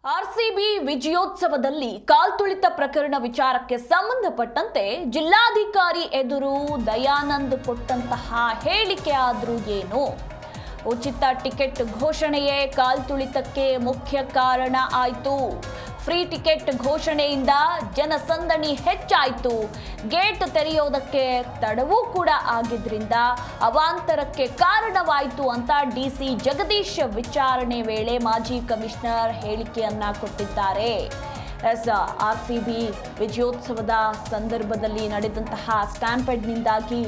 RCB ವಿಜಯೋತ್ಸವದಲ್ಲಿ ಕಾಲ್ತುಳಿತ ಪ್ರಕರಣ ವಿಚಾರಕ್ಕೆ ಸಂಬಂಧಪಟ್ಟಂತೆ ಜಿಲ್ಲಾಧಿಕಾರಿ ಎದುರು ದಯಾನಂದ್ ಕೊಟ್ಟಂತಹ ಹೇಳಿಕೆ ಆದ್ರೂ ಏನು? ಉಚಿತ ಟಿಕೆಟ್ ಘೋಷಣೆಯೇ ಕಾಲ್ತುಳಿತಕ್ಕೆ ಮುಖ್ಯ ಕಾರಣ ಆಯಿತು. ಫ್ರೀ ಟಿಕೆಟ್ ಘೋಷಣೆಯಿಂದ ಜನಸಂದಣಿ ಹೆಚ್ಚಾಯಿತು. ಗೇಟ್ ತೆರೆಯೋದಕ್ಕೆ ತಡವೂ ಕೂಡ ಆಗಿದ್ರಿಂದ ಅವಾಂತರಕ್ಕೆ ಕಾರಣವಾಯಿತು ಅಂತ ಡಿಸಿ ಜಗದೀಶ್ ವಿಚಾರಣೆ ವೇಳೆ ಮಾಜಿ ಕಮಿಷನರ್ ಹೇಳಿಕೆಯನ್ನ ಕೊಟ್ಟಿದ್ದಾರೆ. ಆರ್ಸಿಬಿ ವಿಜಯೋತ್ಸವದ ಸಂದರ್ಭದಲ್ಲಿ ನಡೆದಂತಹ ಸ್ಟ್ಯಾಂಪೆಡ್ನಿಂದಾಗಿ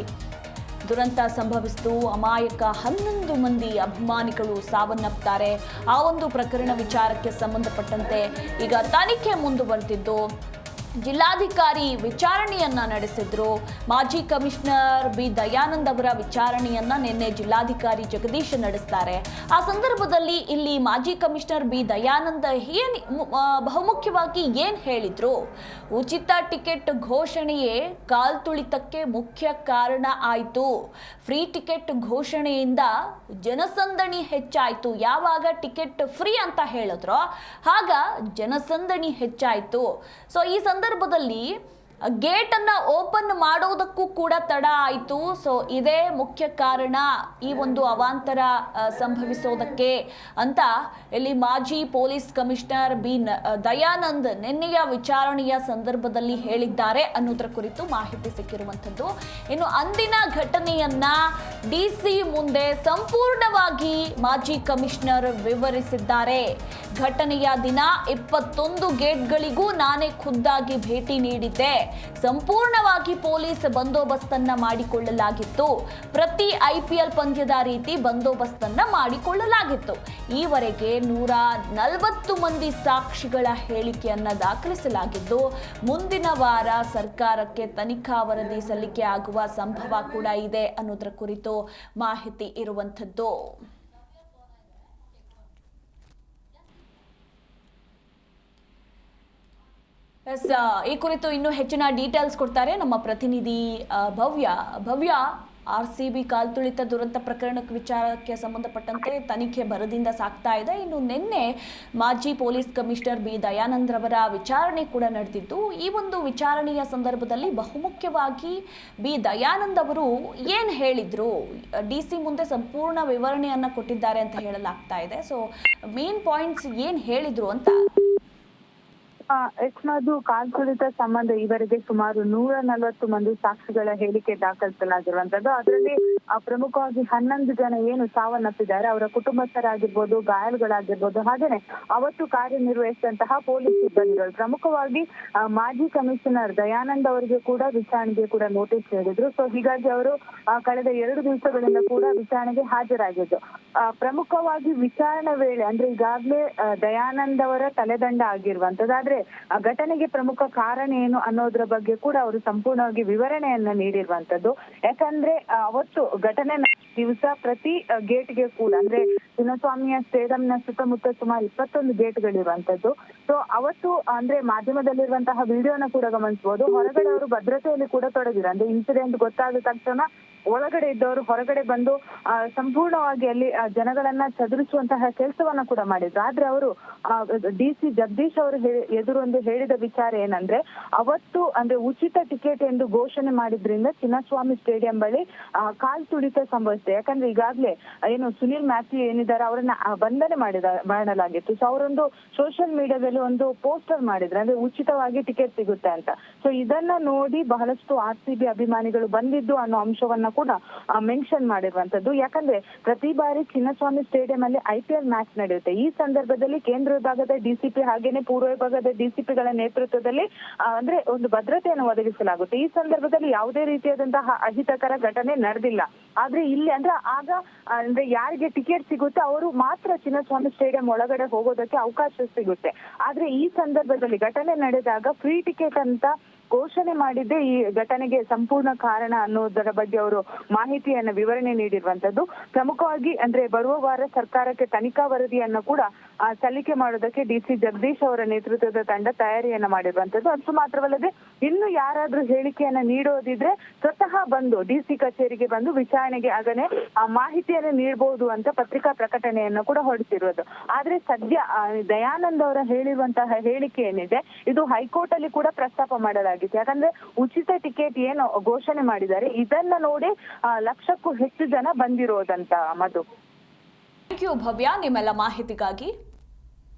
ದುರಂತ ಸಂಭವಿಸಿತು. ಅಮಾಯಕ 11 ಮಂದಿ ಅಭಿಮಾನಿಗಳು ಸಾವನ್ನಪ್ತಾರೆ. ಆ ಒಂದು ಪ್ರಕರಣ ವಿಚಾರಕ್ಕೆ ಸಂಬಂಧಪಟ್ಟಂತೆ ಈಗ ತನಿಖೆ ಮುಂದುವರೆದಿದ್ದು ಜಿಲ್ಲಾಧಿಕಾರಿ ವಿಚಾರಣೆಯನ್ನ ನಡೆಸಿದ್ರು. ಮಾಜಿ ಕಮಿಷನರ್ ಬಿ ದಯಾನಂದ್ ಅವರ ವಿಚಾರಣೆಯನ್ನ ನಿನ್ನೆ ಜಿಲ್ಲಾಧಿಕಾರಿ ಜಗದೀಶ್ ನಡೆಸ್ತಾರೆ. ಆ ಸಂದರ್ಭದಲ್ಲಿ ಇಲ್ಲಿ ಮಾಜಿ ಕಮಿಷನರ್ ಬಿ ದಯಾನಂದ್ ಬಹುಮುಖ್ಯವಾಗಿ ಏನ್ ಹೇಳಿದ್ರು? ಉಚಿತ ಟಿಕೆಟ್ ಘೋಷಣೆಯೇ ಕಾಲ್ತುಳಿತಕ್ಕೆ ಮುಖ್ಯ ಕಾರಣ ಆಯಿತು. ಫ್ರೀ ಟಿಕೆಟ್ ಘೋಷಣೆಯಿಂದ ಜನಸಂದಣಿ ಹೆಚ್ಚಾಯಿತು. ಯಾವಾಗ ಟಿಕೆಟ್ ಫ್ರೀ ಅಂತ ಹೇಳಿದ್ರೋ ಆಗ ಜನಸಂದಣಿ ಹೆಚ್ಚಾಯಿತು. ಸೊ ಈ ಸಂದರ್ಭದಲ್ಲಿ ಗೇಟ್ ಅನ್ನ ಓಪನ್ ಮಾಡೋದಕ್ಕೂ ಕೂಡ ತಡ ಆಯಿತು. ಸೊ ಇದೇ ಮುಖ್ಯ ಕಾರಣ ಈ ಒಂದು ಅವಾಂತರ ಸಂಭವಿಸೋದಕ್ಕೆ ಅಂತ ಇಲ್ಲಿ ಮಾಜಿ ಪೊಲೀಸ್ ಕಮಿಷನರ್ ಬಿ ದಯಾನಂದ್ ನಿನ್ನೆಯ ವಿಚಾರಣೆಯ ಸಂದರ್ಭದಲ್ಲಿ ಹೇಳಿದ್ದಾರೆ ಅನ್ನೋದರ ಕುರಿತು ಮಾಹಿತಿ ಸಿಕ್ಕಿರುವಂಥದ್ದು. ಇನ್ನು ಅಂದಿನ ಘಟನೆಯನ್ನ ಡಿಸಿ ಮುಂದೆ ಸಂಪೂರ್ಣವಾಗಿ ಮಾಜಿ ಕಮಿಷನರ್ ವಿವರಿಸಿದ್ದಾರೆ. ಘಟನೆಯ ದಿನ 21 ಗೇಟ್ಗಳಿಗೂ ನಾನೇ ಖುದ್ದಾಗಿ ಭೇಟಿ ನೀಡಿದ್ದೆ. ಸಂಪೂರ್ಣವಾಗಿ ಪೊಲೀಸ್ ಬಂದೋಬಸ್ತನ್ನ ಮಾಡಿಕೊಳ್ಳಲಾಗಿತ್ತು. ಪ್ರತಿ IPL ಪಂದ್ಯದ ರೀತಿ ಬಂದೋಬಸ್ತನ್ನ ಮಾಡಿಕೊಳ್ಳಲಾಗಿತ್ತು. ಈವರೆಗೆ 140 ಮಂದಿ ಸಾಕ್ಷಿಗಳ ಹೇಳಿಕೆಯನ್ನ ದಾಖಲಿಸಲಾಗಿದ್ದು ಮುಂದಿನ ವಾರ ಸರ್ಕಾರಕ್ಕೆ ತನಿಖಾ ವರದಿ ಸಲ್ಲಿಕೆ ಆಗುವ ಸಂಭವ ಕೂಡ ಇದೆ ಅನ್ನೋದರ ಕುರಿತು ಮಾಹಿತಿ ಇರುವಂಥದ್ದು. ಈ ಕುರಿತು ಇನ್ನೂ ಹೆಚ್ಚಿನ ಡೀಟೇಲ್ಸ್ ಕೊಡ್ತಾರೆ ನಮ್ಮ ಪ್ರತಿನಿಧಿ ಭವ್ಯ. ಆರ್ಸಿಬಿ ಕಾಲ್ತುಳಿತ ದುರಂತ ಪ್ರಕರಣ ವಿಚಾರಕ್ಕೆ ಸಂಬಂಧಪಟ್ಟಂತೆ ತನಿಖೆ ಭರದಿಂದ ಸಾಗ್ತಾ ಇದೆ. ಇನ್ನು ನಿನ್ನೆ ಮಾಜಿ ಪೊಲೀಸ್ ಕಮಿಷನರ್ ಬಿ ದಯಾನಂದ್ ರವರ ವಿಚಾರಣೆ ಕೂಡ ನಡೆದಿದ್ದು ಈ ಒಂದು ವಿಚಾರಣೆಯ ಸಂದರ್ಭದಲ್ಲಿ ಬಹುಮುಖ್ಯವಾಗಿ ಬಿ ದಯಾನಂದ್ ಅವರು ಏನ್ ಹೇಳಿದ್ರು? ಡಿಸಿ ಮುಂದೆ ಸಂಪೂರ್ಣ ವಿವರಣೆಯನ್ನ ಕೊಟ್ಟಿದ್ದಾರೆ ಅಂತ ಹೇಳಲಾಗ್ತಾ ಇದೆ. ಸೊ ಮೇನ್ ಪಾಯಿಂಟ್ಸ್ ಏನ್ ಹೇಳಿದ್ರು ಅಂತ? ಯಕ್ಷಣದು ಕಾಲ್ತುಳಿತ ಸಂಬಂಧ ಈವರೆಗೆ ಸುಮಾರು 140 ಮಂದಿ ಸಾಕ್ಷಿಗಳ ಹೇಳಿಕೆ ದಾಖಲಿಸಲಾಗಿರುವಂತದ್ದು. ಅದರಲ್ಲಿ ಪ್ರಮುಖವಾಗಿ 11 ಜನ ಏನು ಸಾವನ್ನಪ್ಪಿದ್ದಾರೆ ಅವರ ಕುಟುಂಬಸ್ಥರಾಗಿರ್ಬೋದು, ಗಾಯಾಳುಗಳಾಗಿರ್ಬೋದು, ಹಾಗೇನೆ ಅವತ್ತು ಕಾರ್ಯನಿರ್ವಹಿಸಿದಂತಹ ಪೊಲೀಸ್ ಸಿಬ್ಬಂದಿಗಳು. ಪ್ರಮುಖವಾಗಿ ಮಾಜಿ ಕಮಿಷನರ್ ದಯಾನಂದ್ ಅವರಿಗೆ ಕೂಡ ವಿಚಾರಣೆಗೆ ಕೂಡ ನೋಟಿಸ್ ನೀಡಿದ್ರು. ಸೊ ಹೀಗಾಗಿ ಅವರು ಕಳೆದ 2 ದಿವಸಗಳಿಂದ ಕೂಡ ವಿಚಾರಣೆಗೆ ಹಾಜರಾಗಿದ್ರು. ಪ್ರಮುಖವಾಗಿ ವಿಚಾರಣೆ ವೇಳೆ ಅಂದ್ರೆ ಈಗಾಗಲೇ ದಯಾನಂದ್ ಅವರ ತಲೆದಂಡ ಆಗಿರುವಂತದ್ದು. ಆದ್ರೆ ಘಟನೆಗೆ ಪ್ರಮುಖ ಕಾರಣ ಏನು ಅನ್ನೋದ್ರ ಬಗ್ಗೆ ಕೂಡ ಅವರು ಸಂಪೂರ್ಣವಾಗಿ ವಿವರಣೆಯನ್ನ ನೀಡಿರುವಂತದ್ದು. ಯಾಕಂದ್ರೆ ಅವತ್ತು ಘಟನೆ ದಿವಸ ಪ್ರತಿ ಗೇಟ್ಗೆ ಕೂಡ ಅಂದ್ರೆ ಚಿನ್ನಸ್ವಾಮಿಯ ಸ್ಟೇಡಿಯಂನ ಸುತ್ತಮುತ್ತ ಸುಮಾರು 21 ಗೇಟ್ಗಳಿರುವಂತದ್ದು. ಸೊ ಅವತ್ತು ಅಂದ್ರೆ ಮಾಧ್ಯಮದಲ್ಲಿರುವಂತಹ ವಿಡಿಯೋನ ಕೂಡ ಗಮನಿಸಬಹುದು. ಹೊರಗಡೆ ಅವರು ಭದ್ರತೆಯಲ್ಲಿ ಕೂಡ ತೊಡಗಿದ್ರು. ಅಂದ್ರೆ ಇನ್ಸಿಡೆಂಟ್ ಗೊತ್ತಾದ ತಕ್ಷಣ ಒಳಗಡೆ ಇದ್ದವರು ಹೊರಗಡೆ ಬಂದು ಸಂಪೂರ್ಣವಾಗಿ ಅಲ್ಲಿ ಜನಗಳನ್ನ ಚದುರಿಸುವಂತಹ ಕೆಲಸವನ್ನ ಕೂಡ ಮಾಡಿದ್ರು. ಆದ್ರೆ ಅವರು ಡಿಸಿ ಜಗದೀಶ್ ಅವರು ಎದುರೊಂದು ಹೇಳಿದ ವಿಚಾರ ಏನಂದ್ರೆ ಅವತ್ತು ಅಂದ್ರೆ ಉಚಿತ ಟಿಕೆಟ್ ಎಂದು ಘೋಷಣೆ ಮಾಡಿದ್ರಿಂದ ಚಿನ್ನಸ್ವಾಮಿ ಸ್ಟೇಡಿಯಂ ಬಳಿ ಕಾಲ್ತುಳಿತ ಸಂಭವಿಸಿದೆ. ಯಾಕಂದ್ರೆ ಈಗಾಗ್ಲೇ ಏನು ಸುನಿಲ್ ಮ್ಯಾಥ್ಯೂ ಏನಿದ್ದಾರೆ ಅವರನ್ನ ಬಂಧನೆ ಮಾಡಲಾಗಿತ್ತು. ಸೊ ಅವರೊಂದು ಸೋಷಿಯಲ್ ಮೀಡಿಯಾದಲ್ಲಿ ಒಂದು ಪೋಸ್ಟರ್ ಮಾಡಿದ್ರು, ಅಂದ್ರೆ ಉಚಿತವಾಗಿ ಟಿಕೆಟ್ ಸಿಗುತ್ತೆ ಅಂತ. ಸೊ ಇದನ್ನ ನೋಡಿ ಬಹಳಷ್ಟು RCB ಅಭಿಮಾನಿಗಳು ಬಂದಿದ್ದು ಅನ್ನೋ ಅಂಶವನ್ನ ಕೂಡ ಮೆನ್ಷನ್ ಮಾಡಿರುವಂತದ್ದು. ಯಾಕಂದ್ರೆ ಪ್ರತಿ ಬಾರಿ ಚಿನ್ನಸ್ವಾಮಿ ಸ್ಟೇಡಿಯಂ ಅಲ್ಲಿ IPL ಮ್ಯಾಚ್ ನಡೆಯುತ್ತೆ. ಈ ಸಂದರ್ಭದಲ್ಲಿ ಕೇಂದ್ರ ವಿಭಾಗದ DCP ಹಾಗೇನೆ ಪೂರ್ವ ವಿಭಾಗದ DCPಗಳ ನೇತೃತ್ವದಲ್ಲಿ ಅಂದ್ರೆ ಒಂದು ಭದ್ರತೆಯನ್ನು ಒದಗಿಸಲಾಗುತ್ತೆ. ಈ ಸಂದರ್ಭದಲ್ಲಿ ಯಾವುದೇ ರೀತಿಯಾದಂತಹ ಅಹಿತಕರ ಘಟನೆ ನಡೆದಿಲ್ಲ. ಆದ್ರೆ ಇಲ್ಲಿ ಅಂದ್ರೆ ಆಗ ಅಂದ್ರೆ ಯಾರಿಗೆ ಟಿಕೆಟ್ ಸಿಗುತ್ತೆ ಅವರು ಮಾತ್ರ ಚಿನ್ನಸ್ವಾಮಿ ಸ್ಟೇಡಿಯಂ ಒಳಗಡೆ ಹೋಗೋದಕ್ಕೆ ಅವಕಾಶ ಸಿಗುತ್ತೆ. ಆದ್ರೆ ಈ ಸಂದರ್ಭದಲ್ಲಿ ಘಟನೆ ನಡೆದಾಗ ಫ್ರೀ ಟಿಕೆಟ್ ಅಂತ ಘೋಷಣೆ ಮಾಡಿದ್ದೆ ಈ ಘಟನೆಗೆ ಸಂಪೂರ್ಣ ಕಾರಣ ಅನ್ನೋದರ ಬಗ್ಗೆ ಅವರು ಮಾಹಿತಿಯನ್ನ ವಿವರಣೆ ನೀಡಿರುವಂತದ್ದು. ಪ್ರಮುಖವಾಗಿ ಅಂದ್ರೆ ಬರುವ ವಾರ ಸರ್ಕಾರಕ್ಕೆ ತನಿಖಾ ವರದಿಯನ್ನ ಕೂಡ ಸಲ್ಲಿಕೆ ಮಾಡೋದಕ್ಕೆ DC ಜಗದೀಶ್ ಅವರ ನೇತೃತ್ವದ ತಂಡ ತಯಾರಿಯನ್ನ ಮಾಡಿರುವಂತದ್ದು. ಅಷ್ಟು ಮಾತ್ರವಲ್ಲದೆ ಇನ್ನು ಯಾರಾದ್ರೂ ಹೇಳಿಕೆಯನ್ನ ನೀಡೋದಿದ್ರೆ ಸ್ವತಃ ಬಂದು DC ಕಚೇರಿಗೆ ಬಂದು ವಿಚಾರಣೆಗೆ ಆಗನೆ ಮಾಹಿತಿಯನ್ನು ನೀಡಬಹುದು ಅಂತ ಪತ್ರಿಕಾ ಪ್ರಕಟಣೆಯನ್ನು ಕೂಡ ಹೊರಡಿಸಿರೋದು. ಆದ್ರೆ ಸದ್ಯ ದಯಾನಂದ್ ಅವರ ಹೇಳಿರುವಂತಹ ಹೇಳಿಕೆ ಏನಿದೆ ಇದು ಹೈಕೋರ್ಟ್ ಅಲ್ಲಿ ಕೂಡ ಪ್ರಸ್ತಾಪ ಮಾಡಲಾಗಿತ್ತು. ಯಾಕಂದ್ರೆ ಉಚಿತ ಟಿಕೆಟ್ ಏನು ಘೋಷಣೆ ಮಾಡಿದ್ದಾರೆ ಇದನ್ನ ನೋಡಿ ಲಕ್ಷಕ್ಕೂ ಹೆಚ್ಚು ಜನ ಬಂದಿರೋದಂತ. ಮಧು, ಥ್ಯಾಂಕ್ ಯು ಭವ್ಯ ನಿಮ್ಮೆಲ್ಲ ಮಾಹಿತಿಗಾಗಿ.